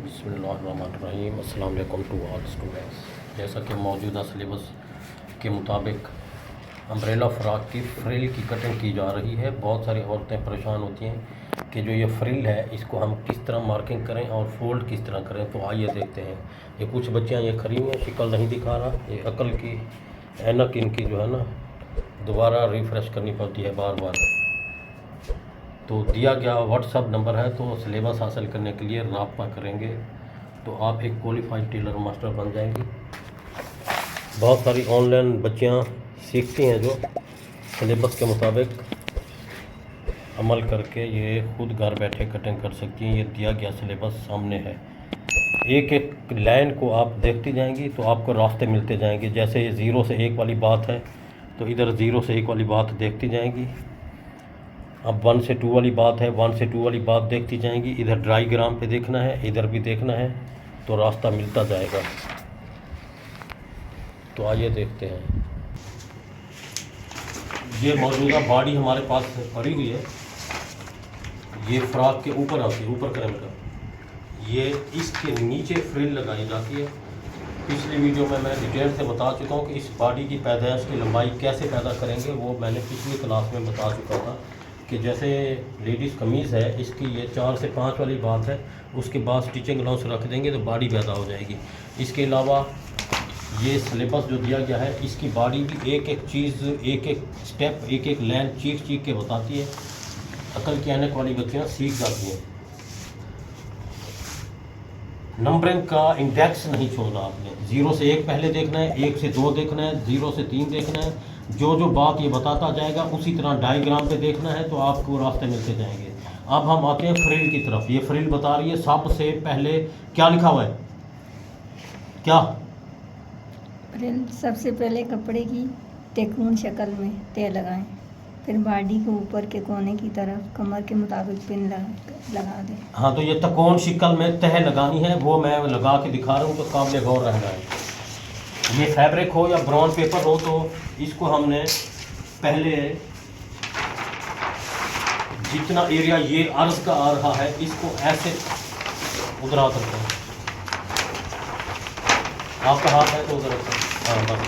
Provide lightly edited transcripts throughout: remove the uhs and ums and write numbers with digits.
बिस्मिल्लाहिर्रहमानिर्रहीम। अस्सलाम वालेकुम टू ऑल स्टूडेंट्स। जैसा कि मौजूदा सिलेबस के मुताबिक अम्ब्रेला फ़्रॉक की फ्रिल की कटिंग की जा रही है। बहुत सारी औरतें परेशान होती हैं कि जो ये फ्रिल है इसको हम किस तरह मार्किंग करें और फोल्ड किस तरह करें। तो आइए देखते हैं। ये कुछ बच्चियाँ ये खड़ी हैं, शिकल नहीं दिखा रहा, ये अकल की ऐनक इनकी जो है ना दोबारा रिफ़्रेश करनी पड़ती है बार बार। तो दिया गया व्हाट्सअप नंबर है, तो सिलेबस हासिल करने के लिए राब्ता करेंगे तो आप एक क्वालिफाइड टेलर मास्टर बन जाएंगी। बहुत सारी ऑनलाइन बच्चियां सीखती हैं जो सिलेबस के मुताबिक अमल करके ये खुद घर बैठे कटिंग कर सकती हैं। ये दिया गया सिलेबस सामने है, एक एक लाइन को आप देखती जाएंगी तो आपको रास्ते मिलते जाएंगे। जैसे ये 0 से 1 वाली बात है तो इधर 0 से 1 वाली बात देखती जाएंगी। अब 1 से 2 वाली बात है, 1 से 2 वाली बात देखती जाएंगी। इधर डायग्राम पे देखना है, इधर भी देखना है, तो रास्ता मिलता जाएगा। तो आइए देखते हैं। ये मौजूदा बॉडी हमारे पास पड़ी हुई है, ये फ्रॉक के ऊपर आती है, ऊपर क्रम का। ये इसके नीचे फ्रिल लगाई जाती है। पिछली वीडियो में मैं डिटेल से बता चुका हूँ कि इस बॉडी की पैदाइश की लंबाई कैसे पैदा करेंगे, वो मैंने पिछली क्लास में बता चुका था कि जैसे लेडीज़ कमीज़ है, इसकी ये 4 से 5 वाली बात है, उसके बाद स्टिचिंग अलाउंस रख देंगे तो बॉडी पैदा हो जाएगी। इसके अलावा ये सिलेबस जो दिया गया है, इसकी बॉडी भी एक एक चीज़, एक एक स्टेप, एक एक लाइन चीख चीख के बताती है। अकल की ऐनक वाली बच्चियाँ सीख जाती हैं। नंबरिंग का इंडेक्स नहीं छोड़ना आपने। 0 से 1 पहले देखना है, 1 से 2 देखना है, 0 से 3 देखना है। जो जो बात ये बताता जाएगा उसी तरह डायग्राम पे देखना है, तो आपको रास्ते मिलते जाएंगे। अब हम आते हैं फ्रिल की तरफ। ये फ्रिल बता रही है सबसे पहले क्या लिखा हुआ है, क्या फ्रिल सबसे पहले कपड़े की त्रिकोण शक्ल में तय लगाएं, फिर बॉडी को ऊपर के कोने की तरफ कमर के मुताबिक पिन लगा दें। हाँ, तो ये त्रिकोण शक्ल में तह लगानी है, वो मैं लगा के दिखा रहा हूँ, तो काबिल गौर रहना है। ये फैब्रिक हो या ब्राउन पेपर हो, तो इसको हमने पहले जितना एरिया ये अर्ज का आ रहा है, इसको ऐसे उधरा सकते हैं। आपका हाथ है तो उधर रखो। हाँ, बस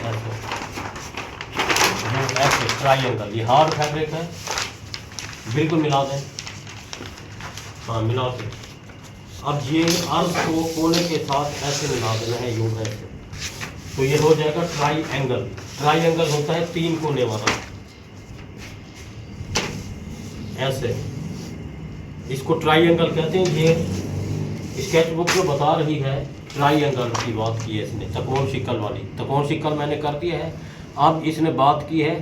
ऐसे ट्रायंगल। ये हार्ड फैब्रिक है, बिल्कुल मिला दें। हाँ, मिला के अब ये अर्ज को कोने के साथ ऐसे मिला देना है, यूं है। तो ये हो जाएगा ट्रायंगल। ट्रायंगल होता है 3 कोने वाला, ऐसे इसको ट्रायंगल कहते हैं। ये स्केच बुक जो बता रही है ट्रायंगल की बात की है इसने, त्रिकोण शिकल वाली। त्रिकोण शिकल मैंने कर दिया है। अब इसने बात की है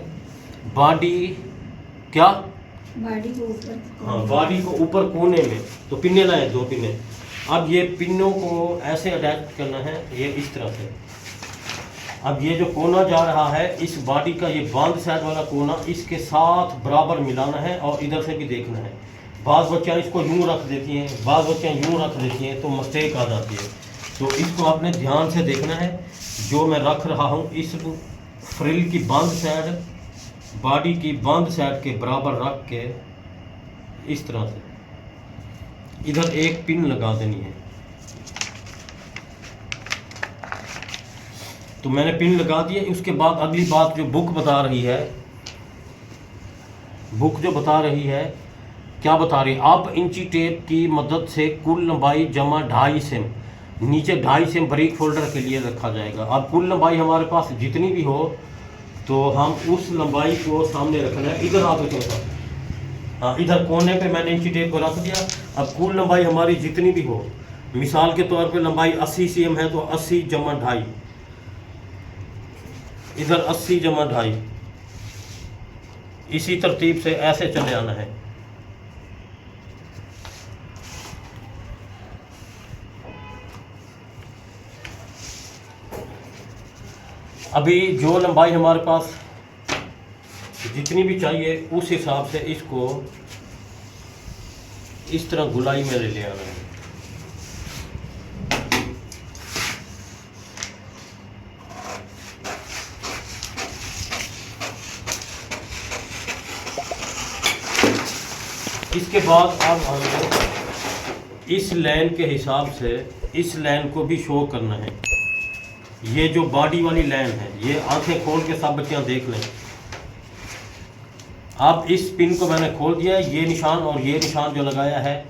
बॉडी, क्या, बॉडी को ऊपर, हाँ, बॉडी को ऊपर कोने में, तो पिन्ने लाए 2 पिन्ने। अब ये पिनों को ऐसे अटैच करना है, ये इस तरह से। अब ये जो कोना जा रहा है, इस बॉडी का ये बांध साइड वाला कोना इसके साथ बराबर मिलाना है, और इधर से भी देखना है। बाज़ बच्चियाँ इसको यूँ रख देती हैं, बाज़ बच्चियाँ यूँ रख देती हैं, तो मिस्टेक आ जाती है। तो इसको आपने ध्यान से देखना है। जो मैं रख रहा हूँ, इस फ्रिल की बांध साइड बॉडी की बांध साइड के बराबर रख के इस तरह से इधर एक पिन लगा देनी है। तो मैंने पिन लगा दिया। उसके बाद अगली बात जो बुक बता रही है, बुक जो बता रही है, क्या बता रही है, अब इंची टेप की मदद से कुल लंबाई जमा 2.5 सेम, नीचे 2.5 सेम बारीक फोल्डर के लिए रखा जाएगा। अब कुल लंबाई हमारे पास जितनी भी हो, तो हम उस लंबाई को सामने रखना है। इधर आप देखो, हाँ, इधर कोने पे मैंने इंची टेप को रख दिया। अब कुल लंबाई हमारी जितनी भी हो, मिसाल के तौर पे लंबाई 80 सेम है, तो 80 जमा 2.5, इधर 80 जमा 2.5, इसी तरतीब से ऐसे चले आना है। अभी जो लंबाई हमारे पास जितनी भी चाहिए, उस हिसाब से इसको इस तरह गुलाई में ले आना है। इसके बाद अब हमने इस लाइन के हिसाब से इस लाइन को भी शो करना है। ये जो बॉडी वाली लाइन है, ये आंखें खोल के सब बच्चियाँ देख लें। अब इस पिन को मैंने खोल दिया है, ये निशान और ये निशान जो लगाया है,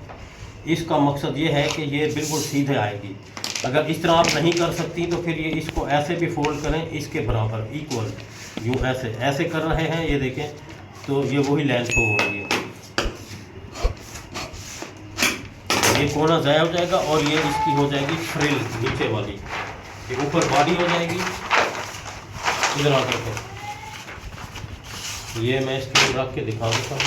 इसका मकसद ये है कि ये बिल्कुल सीधे आएगी। अगर इस तरह आप नहीं कर सकती तो फिर ये इसको ऐसे भी फोल्ड करें, इसके बराबर इक्वल, यूँ ऐसे ऐसे कर रहे हैं, ये देखें तो ये वही लाइन शो हो रही है। ये कोना ज़ाया हो जाएगा और ये इसकी हो जाएगी फ्रिल नीचे वाली, ये ऊपर बॉडी हो जाएगी। इधर आ करके ये मैं इसके रख के दिखा देता हूँ।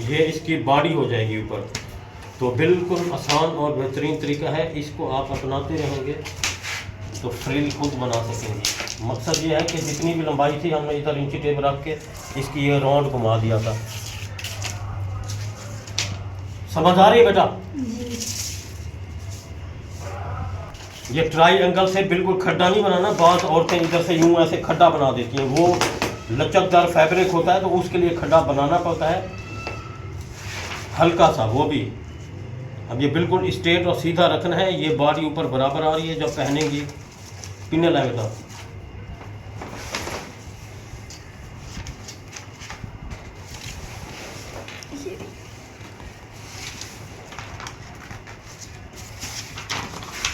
ये इसकी बॉडी हो जाएगी ऊपर। तो बिल्कुल आसान और बेहतरीन तरीका है, इसको आप अपनाते रहेंगे तो फ्रिल खुद बना सकेंगे। मकसद ये है कि जितनी भी लंबाई थी हमने इधर इंची टेप रख के इसकी ये राउंड घुमा दिया था। समझ आ रही है बेटा? ये ट्राई से बिल्कुल खड्डा नहीं बनाना। बाज़ औरतें इधर से यूं ऐसे खड्डा बना देती हैं, वो लचकदार फैब्रिक होता है तो उसके लिए खड्डा बनाना पड़ता है हल्का सा, वो भी। अब ये बिल्कुल स्ट्रेट और सीधा रखना है। ये बॉडी ऊपर बराबर आ रही है, जब पहनेंगी पिने लाए बेटा।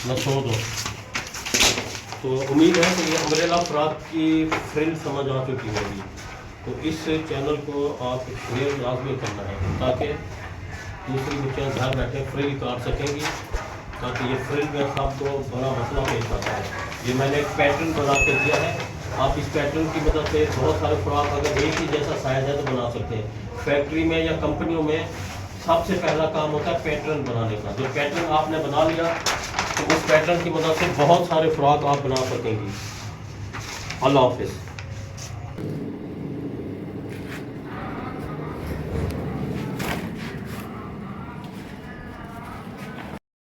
न छोड़ दो। तो उम्मीद है कि ये अम्ब्रेला फ्रॉक की फ्रिल समझ आ चुकी होगी। तो इस चैनल को आप शेयर लाजमी करना है ताकि दूसरी बच्चियाँ घर बैठे फ्रिल काट सकेंगी, ताकि ये फ्रिल में सबको बड़ा मसला पेश आता है। ये मैंने एक पैटर्न बना के दिया है। आप इस पैटर्न की मदद से बहुत सारे फ्रॉक अगर एक ही जैसा साइज है तो बना सकते हैं। फैक्ट्री में या कंपनियों में सबसे पहला काम होता है पैटर्न बनाने का। जो पैटर्न आपने बना लिया तो उस पैटर्न की मदद से बहुत सारे फ्रॉक आप बना सकेंगी। अल्लाह हाफिज़।